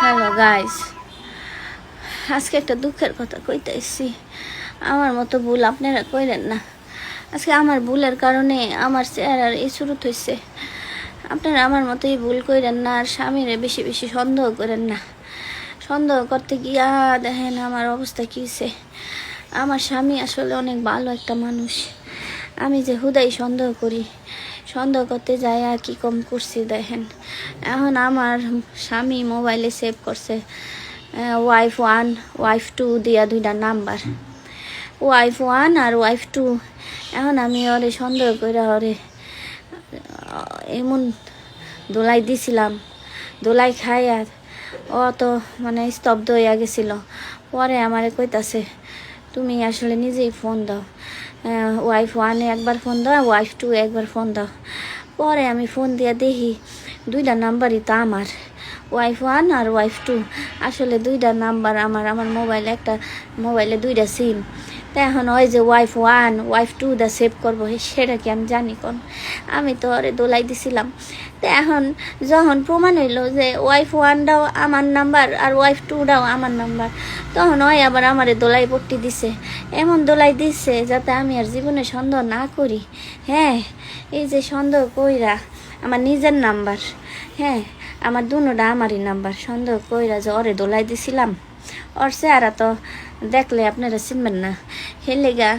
Hello guys, আজকে একটা দুঃখের কথা কইতেছি। আমার মতো ভুল আপনারা কইরেন না। আজকে আমার ভুলের কারণে আমার চেহারার এই শুরু হয়েছে। আপনারা আমার মতোই ভুল কইরেন না, আর স্বামীরে বেশি বেশি সন্দেহ করেন না। সন্দেহ করতে গিয়া দেখেন আমার অবস্থা কী হয়েছে। আমার স্বামী আসলে অনেক ভালো একটা মানুষ। আমি যে হুদাই সন্দেহ করি, সন্দেহ করতে যাই আর কি কম করছি দেখেন। এখন আমার স্বামী মোবাইলে সেভ করছে ওয়াইফ 1 ওয়াইফ 2 দিয়া দুইটা নাম্বার, ওয়াইফ 1 আর ওয়াইফ 2। এখন আমি ওরে সন্দেহ করে ওরে এমন দোলাই দিছিলাম, দোলাই খাই আর ও তো মানে স্তব্ধ হইয়া গেছিল। পরে আমারে কইতাছে তুমি আসলে নিজেই ফোন দাও, ওয়াইফ 1 একবার ফোন দাও, ওয়াইফ 2 একবার ফোন দাও। পরে আমি ফোন দিয়ে দেখি দুইটা নাম্বারই তো আমার, ওয়াইফ 1 আর ওয়াইফ 2। আসলে দুইটা নাম্বার আমার মোবাইলে, একটা মোবাইলে দুইটা সিম। তা এখন ওই যে ওয়াইফ 1 ওয়াইফ 2 দা সেভ করবো সেটা কি আমি জানি কোন? আমি তো ওরে দোলাই দিছিলাম। তো এখন যখন প্রমাণ হইলো যে ওয়াইফ 1টাও আমার নাম্বার আর ওয়াইফ 2টাও আমার নাম্বার, তখন ওই আবার আমারে দোলাই পট্টি দিছে। এমন দোলাই দিচ্ছে যাতে আমি আর জীবনে সন্দেহ না করি। হ্যাঁ, এই যে সন্দেহ কইরা আমার নিজের নাম্বার, হ্যাঁ আমার দুনোটা আমারই নাম্বার, সন্দেহ কইরা যে ওরে দোলাই দিছিলাম। ওর চেহারা তো দেখলে আপনারা চিনবেন না, হেলেগা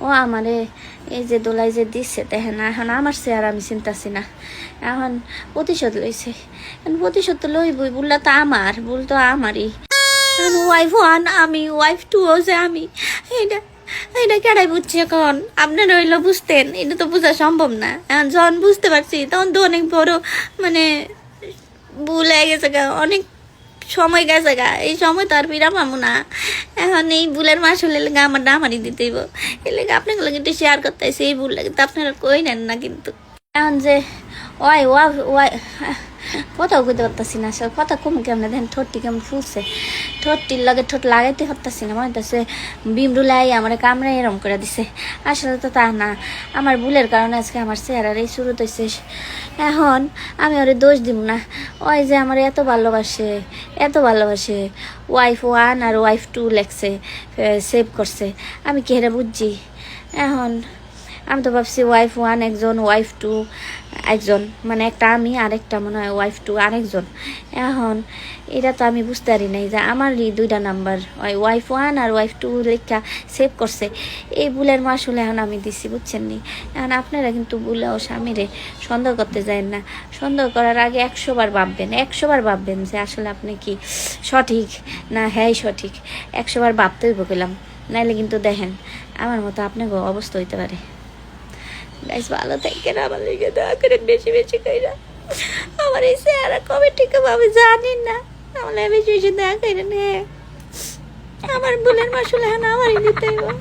ও আমারে এই যে দোলাই যে দিচ্ছে দেখেন। এখন আমার চেহারা আমি চিনতাছি না, এখন প্রতিশোধ লইছে। এখন প্রতিশোধ তো লইবই, ভুলটা তো আমার, ভুল তো আমারই। ওয়াইফ 1 আমি, ওয়াইফ 2 যে আমি, এটা এটা কেডাই বুঝছি? এখন আপনারা হইলো বুঝতেন, এটা তো বোঝা সম্ভব না। এখন যখন বুঝতে পারছি তখন তো অনেক বড় মানে ভুল হয়ে গেছে গা, অনেক সময় গেছে গা। এই সময় তো আর ফিরা পাবো না। এখন এই ভুলের মাসুল এলে আমার আমারই দিতেইব। এর লেগে আপনাকে কিন্তু শেয়ার করতেছি এই ভুল লাগে, তো আপনারা কই নেন না কিন্তু। এখন যে ওয়াই ওয়া ওয়াই কথাও কইতে পারতাছি না, আসলে কথা কম কেমন দেখেন, ঠোঁটটি কেমন ফুলছে, ঠোঁটটির লগে ঠোঁট লাগাইতে পারতাছি না। মনে হচ্ছে বিমরুলাই আমার কামড়াই এরম করে দিছে। আসলে তো তা না, আমার ভুলের কারণে আজকে আমার চেহারার এই শুরু হয়েছে। এখন আমি ওরে দোষ দিব না। ওই যে আমার এত ভালোবাসে, এত ভালোবাসে, ওয়াইফ 1 আর ওয়াইফ 2 লেখছে, সেভ করছে, আমি কি হেরা বুঝছি? এখন আমি তো ভাবছি ওয়াইফ 1 একজন, ওয়াইফ 2 একজন, মানে একটা আমি আরেকটা মনে হয় ওয়াইফ 2 আরেকজন। এখন এটা তো আমি বুঝতে পারি নাই যে আমারই দুইটা নাম্বার, ওই ওয়াইফ 1 আর ওয়াইফ 2 লেখা সেভ করছে। এই ভুলের মাসুল এখন আমি দিছি, বুঝছেন নি? এখন আপনারা কিন্তু ভুলেও স্বামীরে সন্দেহ করতে যায় না। সন্দেহ করার আগে 100 বার ভাববেন, 100 বার ভাববেন যে আসলে আপনি কি সঠিক না হ্যাঁ সঠিক। 100 বার ভাবতেই বললাম, নাইলে কিন্তু দেখেন আমার মতো আপনাকে অবস্থা হইতে পারে। গাইস ভালো থাকেন, আমার লিগে দোয়া করেন বেশি বেশি কইরা। আমার এই চেহারা কবে ঠিক হবে আমি জানি না, আমার বেশি বেশি দোয়া করেন। হ্যাঁ, আমার ভুলের মাসুল এখন আমারই দিতে হবে।